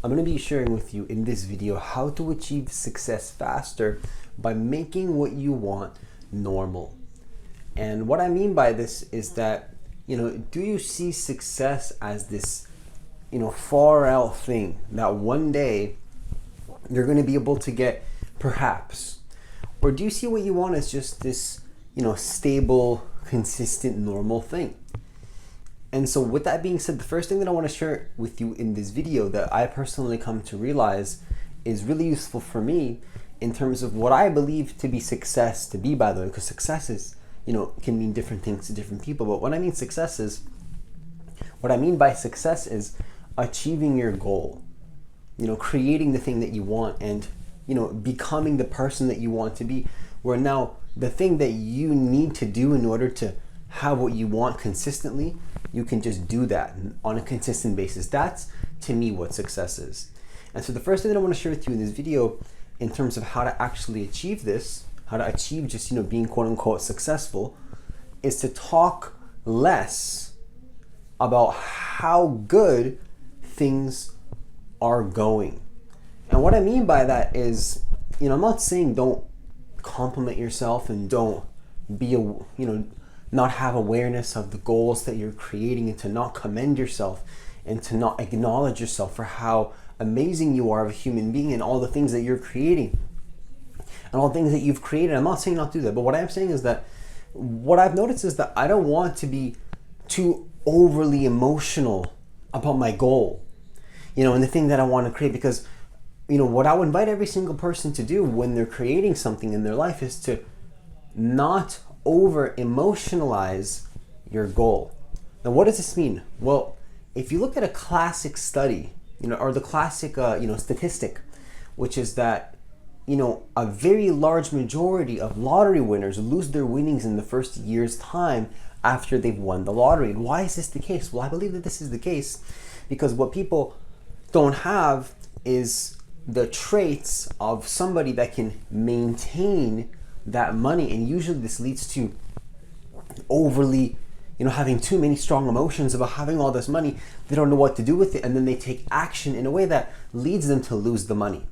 I'm going to be sharing with you in this video how to achieve success faster by making what you want normal. And what I mean by this is that, do you see success as this, far out thing that one day you're going to be able to get, perhaps? Or do you see what you want as just this, stable, consistent, normal thing? And so with that being said, the first thing that I want to share with you in this video that I personally come to realize is really useful for me in terms of what I believe to be success to be, by the way, because success is, can mean different things to different people. But what I mean by success is achieving your goal, creating the thing that you want and, becoming the person that you want to be, where now the thing that you need to do in order to have what you want consistently, you can just do that on a consistent basis. That's, to me, what success is. And so the first thing that I want to share with you in this video in terms of how to actually achieve this, how to achieve just, being quote unquote successful, is to talk less about how good things are going. And what I mean by that is, I'm not saying don't compliment yourself and don't be not have awareness of the goals that you're creating, and to not commend yourself and to not acknowledge yourself for how amazing you are of a human being and all the things that you're creating and all the things that you've created. I'm not saying not to do that, but what I'm saying is that what I've noticed is that I don't want to be too overly emotional about my goal, and the thing that I want to create, because what I would invite every single person to do when they're creating something in their life is to not over emotionalize your goal. Now, what does this mean? Well, if you look at a classic study, or the classic, statistic, which is that, a very large majority of lottery winners lose their winnings in the first year's time after they've won the lottery. And why is this the case? Well, I believe that this is the case because what people don't have is the traits of somebody that can maintain that money. And usually this leads to overly, having too many strong emotions about having all this money. They don't know what to do with it, and then they take action in a way that leads them to lose the money.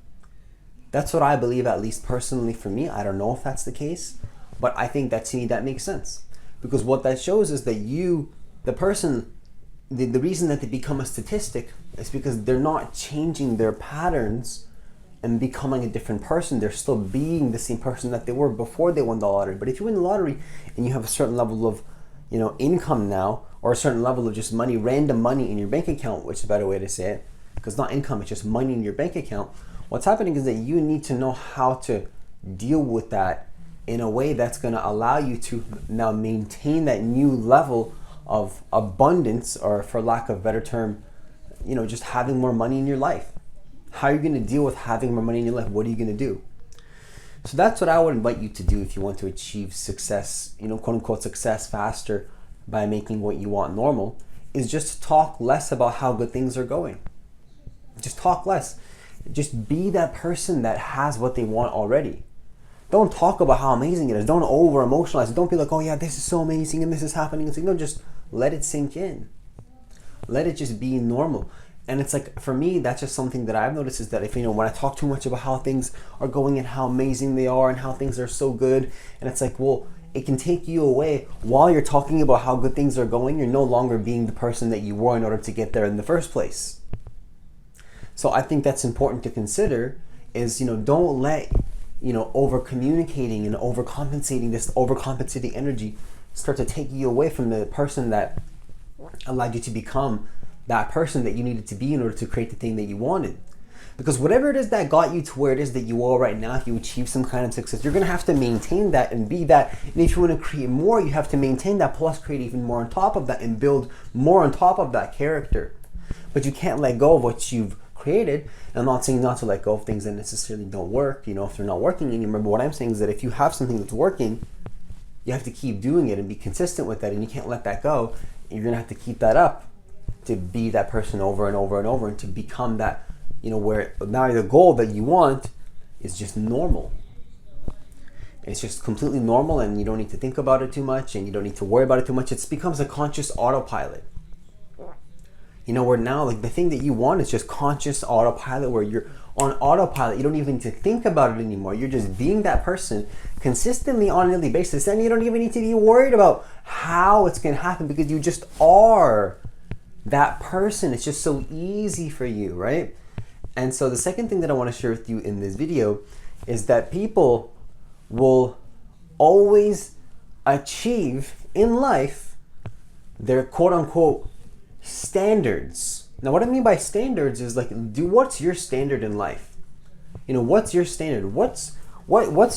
That's what I believe, at least personally for me. I don't know if that's the case, but I think that, to me, that makes sense, because what that shows is that the reason that they become a statistic is because they're not changing their patterns and becoming a different person. They're still being the same person that they were before they won the lottery. But if you win the lottery and you have a certain level of, income now, or a certain level of just money, random money in your bank account, which is a better way to say it, because not income, it's just money in your bank account. What's happening is that you need to know how to deal with that in a way that's going to allow you to now maintain that new level of abundance, or for lack of a better term, just having more money in your life. How are you going to deal with having more money in your life? What are you going to do? So that's what I would invite you to do if you want to achieve success, quote unquote success faster by making what you want normal, is just to talk less about how good things are going. Just talk less. Just be that person that has what they want already. Don't talk about how amazing it is. Don't over emotionalize it. Don't be like, oh yeah, this is so amazing and this is happening. It's like, just let it sink in. Let it just be normal. And it's like, for me, that's just something that I've noticed, is that if, when I talk too much about how things are going and how amazing they are and how things are so good, and it's like, well, it can take you away. While you're talking about how good things are going, you're no longer being the person that you were in order to get there in the first place. So I think that's important to consider is, don't let, over communicating and overcompensating, this overcompensating energy start to take you away from the person that allowed you to become that person that you needed to be in order to create the thing that you wanted. Because whatever it is that got you to where it is that you are right now, if you achieve some kind of success, you're going to have to maintain that and be that. And if you want to create more, you have to maintain that, plus create even more on top of that and build more on top of that character. But you can't let go of what you've created. And I'm not saying not to let go of things that necessarily don't work, if they're not working anymore. But what I'm saying is that if you have something that's working, you have to keep doing it and be consistent with that, and you can't let that go. You're going to have to keep that up to be that person over and over and over, and to become that, where now the goal that you want is just normal. It's just completely normal, and you don't need to think about it too much, and you don't need to worry about it too much. It becomes a conscious autopilot. Where now like the thing that you want is just conscious autopilot, where you're on autopilot. You don't even need to think about it anymore. You're just being that person consistently on a daily basis, and you don't even need to be worried about how it's going to happen, because you just are that person. It's just so easy for you, right? And so the second thing that I want to share with you in this video is that people will always achieve in life their quote unquote standards. Now what I mean by standards is like, what's your standard in life? What's your standard? What's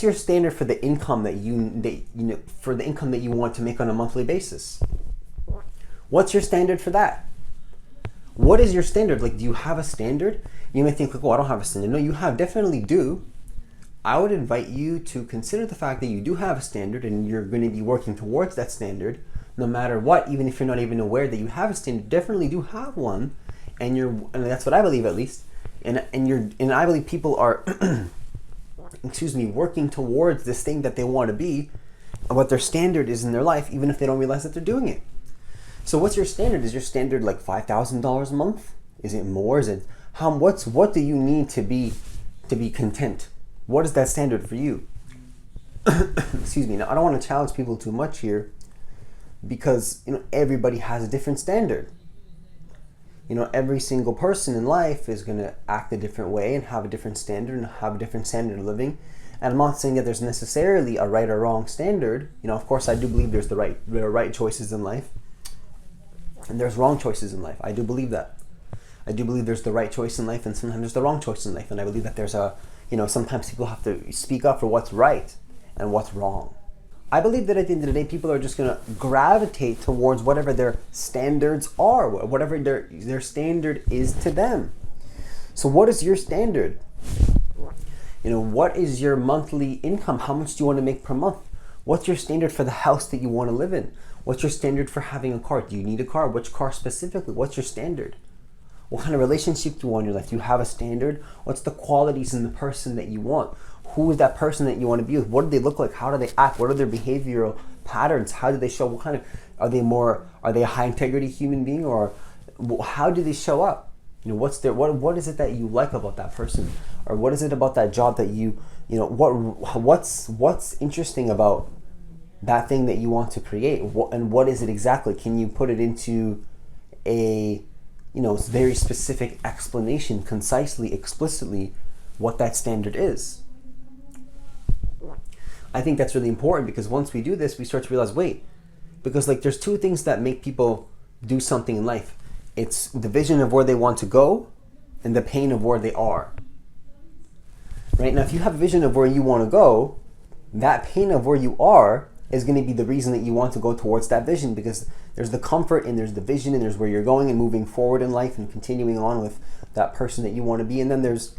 your standard for the income that for the income that you want to make on a monthly basis? What's your standard for that? What is your standard? Like, do you have a standard? You may think like, oh, I don't have a standard. No, you definitely do. I would invite you to consider the fact that you do have a standard, and you're going to be working towards that standard no matter what. Even if you're not even aware that you have a standard, definitely do have one, and that's what I believe, at least. And I believe people are working towards this thing that they want to be, and what their standard is in their life, even if they don't realize that they're doing it. So what's your standard? Is your standard like $5,000 a month? Is it more? Is it what do you need to be content? What is that standard for you? Excuse me. Now, I don't want to challenge people too much here, because everybody has a different standard. Every single person in life is going to act a different way and have a different standard and have a different standard of living. And I'm not saying that there's necessarily a right or wrong standard. Of course, I do believe there are right choices in life, and there's wrong choices in life. I do believe that. I do believe there's the right choice in life, and sometimes there's the wrong choice in life. And I believe that there's sometimes people have to speak up for what's right and what's wrong. I believe that at the end of the day, people are just going to gravitate towards whatever their standards are, whatever their standard is to them. So what is your standard? What is your monthly income? How much do you want to make per month? What's your standard for the house that you want to live in? What's your standard for having a car? Do you need a car? Which car specifically? What's your standard? What kind of relationship do you want in your life? Do you have a standard? What's the qualities in the person that you want? Who is that person that you want to be with? What do they look like? How do they act? What are their behavioral patterns? How do they show? What kind of are they a high integrity human being, or how do they show up? What is it that you like about that person, or what is it about that job that what's interesting about that thing that you want to create, and what is it exactly? Can you put it into a very specific explanation, concisely, explicitly, what that standard is? I think that's really important, because once we do this, we start to realize, wait, because there's two things that make people do something in life. It's the vision of where they want to go and the pain of where they are. Right? Now, if you have a vision of where you want to go, that pain of where you are is going to be the reason that you want to go towards that vision, because there's the comfort and there's the vision and there's where you're going and moving forward in life and continuing on with that person that you want to be. And then there's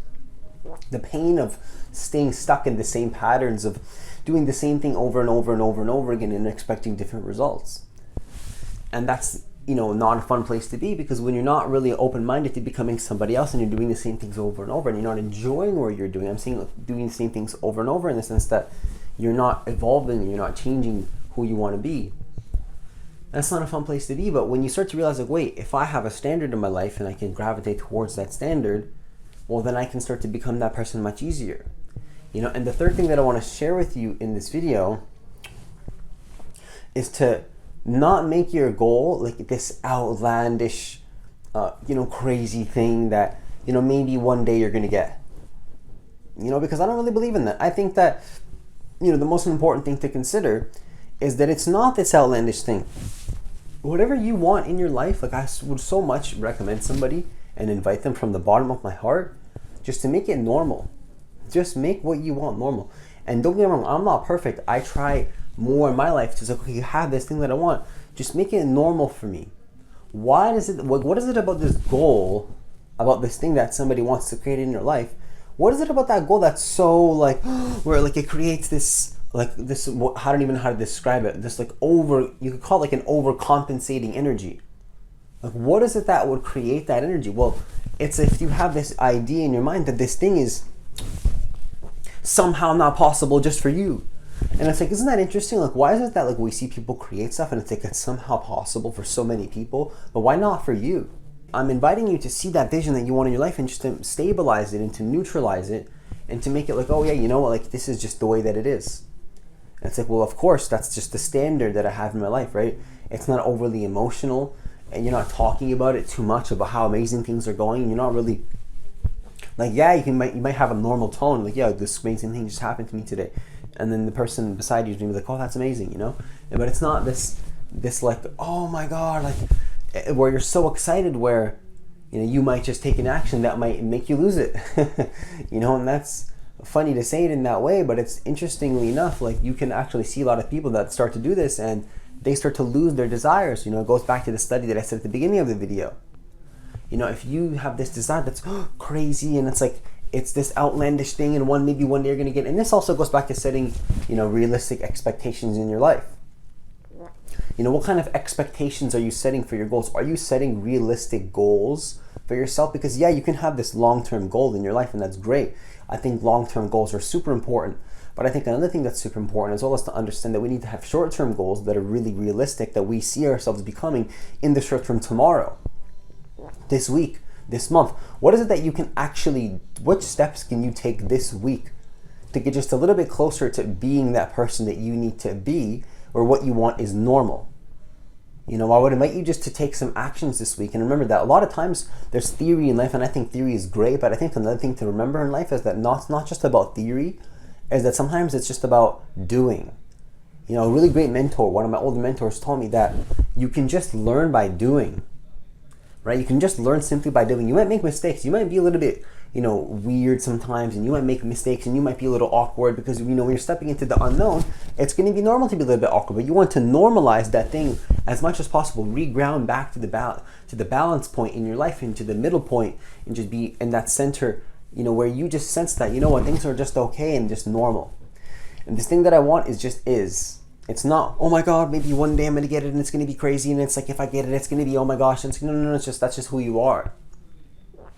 the pain of staying stuck in the same patterns of doing the same thing over and over and over and over again and expecting different results. And that's not a fun place to be, because when you're not really open-minded to becoming somebody else and you're doing the same things over and over and you're not enjoying where you're doing, I'm saying doing the same things over and over in the sense that you're not evolving and you're not changing who you want to be. That's not a fun place to be. But when you start to realize, wait, if I have a standard in my life and I can gravitate towards that standard, well, then I can start to become that person much easier. And the third thing that I want to share with you in this video is to not make your goal like this outlandish, crazy thing that, maybe one day you're going to get. Because I don't really believe in that. I think that, the most important thing to consider is that it's not this outlandish thing. Whatever you want in your life, I would so much recommend somebody and invite them from the bottom of my heart just to make it normal. Just make what you want normal. And don't get me wrong, I'm not perfect. I try more in my life to say, okay, you have this thing that I want. Just make it normal for me. What is it about this goal, about this thing that somebody wants to create in your life? What is it about that goal that's so where it creates this, I don't even know how to describe it. This you could call it an overcompensating energy. What is it that would create that energy? Well, it's if you have this idea in your mind that this thing is somehow not possible just for you. And it's isn't that interesting? Why is it that we see people create stuff and it's somehow possible for so many people, but why not for you? I'm inviting you to see that vision that you want in your life and just to stabilize it and to neutralize it and to make it like, oh yeah, you know what, like this is just the way that it is. And it's like, well, of course, that's just the standard that I have in my life, right? It's not overly emotional, and you're not talking about it too much about how amazing things are going. And you're not really like, yeah, you might have a normal tone, like, yeah, this amazing thing just happened to me today, and then the person beside you is gonna be like, oh, that's amazing, you know. But it's not this like, oh my god, like where you're so excited where, you know, you might just take an action that might make you lose it. You know, and that's funny to say it in that way, but it's interestingly enough, like you can actually see a lot of people that start to do this and they start to lose their desires. You know, it goes back to the study that I said at the beginning of the video. You know, if you have this desire that's crazy and it's like, it's this outlandish thing and maybe one day you're going to get, and this also goes back to setting, you know, realistic expectations in your life. You know, what kind of expectations are you setting for your goals? Are you setting realistic goals for yourself? Because yeah, you can have this long-term goal in your life and that's great. I think long-term goals are super important. But I think another thing that's super important as well is to understand that we need to have short-term goals that are really realistic, that we see ourselves becoming in the short term tomorrow, this week, this month. What is it that you can actually, what steps can you take this week to get just a little bit closer to being that person that you need to be, or what you want is normal? You know, I would invite you just to take some actions this week. And remember that a lot of times there's theory in life, and I think theory is great, but I think another thing to remember in life is that not just about theory, is that sometimes it's just about doing. You know, a really great mentor, one of my older mentors told me that you can just learn by doing, right? You can just learn simply by doing. You might make mistakes. You might be a little bit, you know, weird sometimes, and you might make mistakes, and you might be a little awkward because, you know, when you're stepping into the unknown, it's going to be normal to be a little bit awkward, but you want to normalize that thing as much as possible, reground back to the balance point in your life, into the middle point, and just be in that center, you know, where you just sense that, you know what, things are just okay and just normal. And this thing that I want is just is. It's not, oh my God, maybe one day I'm gonna get it and it's gonna be crazy, and it's like, if I get it, it's gonna be, oh my gosh, it's no, it's just, that's just who you are.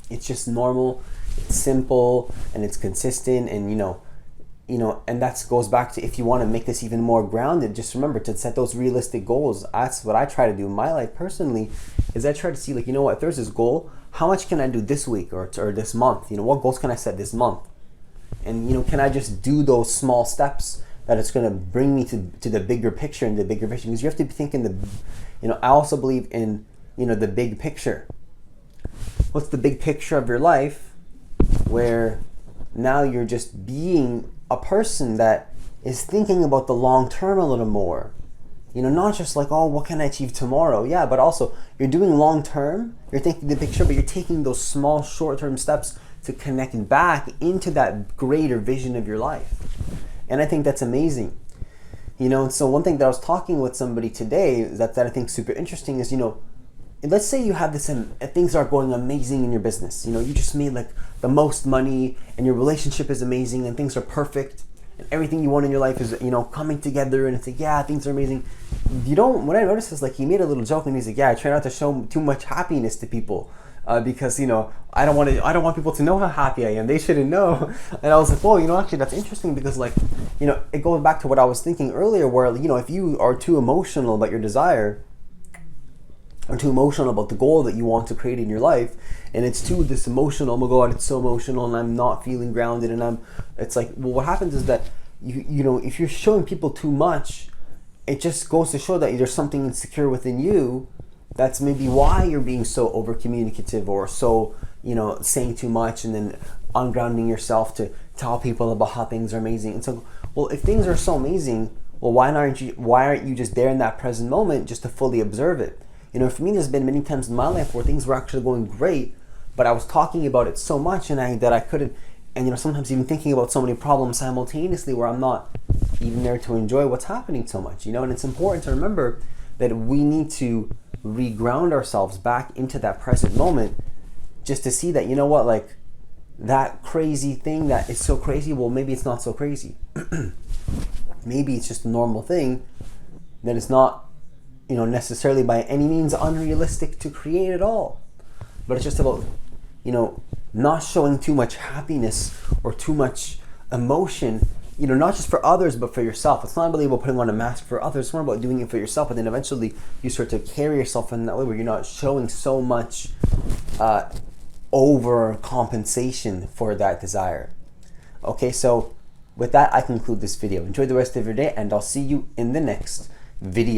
It's just normal, it's simple, and it's consistent, and you know, and that goes back to, if you want to make this even more grounded, just remember to set those realistic goals. That's what I try to do in my life personally, is I try to see, like, you know what, if there's this goal, how much can I do this week or this month? You know, what goals can I set this month? And, you know, can I just do those small steps that it's going to bring me to the bigger picture and the bigger vision? Because you have to be thinking you know, I also believe in, you know, the big picture. What's the big picture of your life where now you're just being a person that is thinking about the long term a little more? You know, not just like, oh, what can I achieve tomorrow? Yeah, but also you're doing long term, you're thinking the picture, but you're taking those small short term steps to connect back into that greater vision of your life. And I think that's amazing. You know, and so one thing that I was talking with somebody today that I think is super interesting is, you know, let's say you have this and things are going amazing in your business. You know, you just made like the most money and your relationship is amazing and things are perfect and everything you want in your life is, you know, coming together, and it's like, yeah, things are amazing. What I noticed is, like, he made a little joke and he's like, yeah, I try not to show too much happiness to people because, you know, I don't want people to know how happy I am. They shouldn't know. And I was like, well, you know, actually that's interesting because, like, you know, it goes back to what I was thinking earlier where, you know, if you are too emotional about your desire, or too emotional about the goal that you want to create in your life, and it's too this emotional, oh my God, it's so emotional and I'm not feeling grounded, and it's like, well, what happens is that you know, if you're showing people too much, it just goes to show that there's something insecure within you. That's maybe why you're being so over communicative, or so, you know, saying too much and then ungrounding yourself to tell people about how things are amazing. And so, well, if things are so amazing, well, why aren't you just there in that present moment just to fully observe it? You know, for me, there's been many times in my life where things were actually going great, but I was talking about it so much that I couldn't, and, you know, sometimes even thinking about so many problems simultaneously where I'm not even there to enjoy what's happening so much, you know. And it's important to remember that we need to reground ourselves back into that present moment just to see that, you know what, like, that crazy thing that is so crazy, well, maybe it's not so crazy. Maybe it's just a normal thing that is not, you know, necessarily by any means unrealistic to create at all. But it's just about, you know, not showing too much happiness or too much emotion not just for others, but for yourself. It's not really about putting on a mask for others. It's more about doing it for yourself. And then eventually you start to carry yourself in that way where you're not showing so much overcompensation for that desire. Okay, so with that, I conclude this video. Enjoy the rest of your day, and I'll see you in the next video.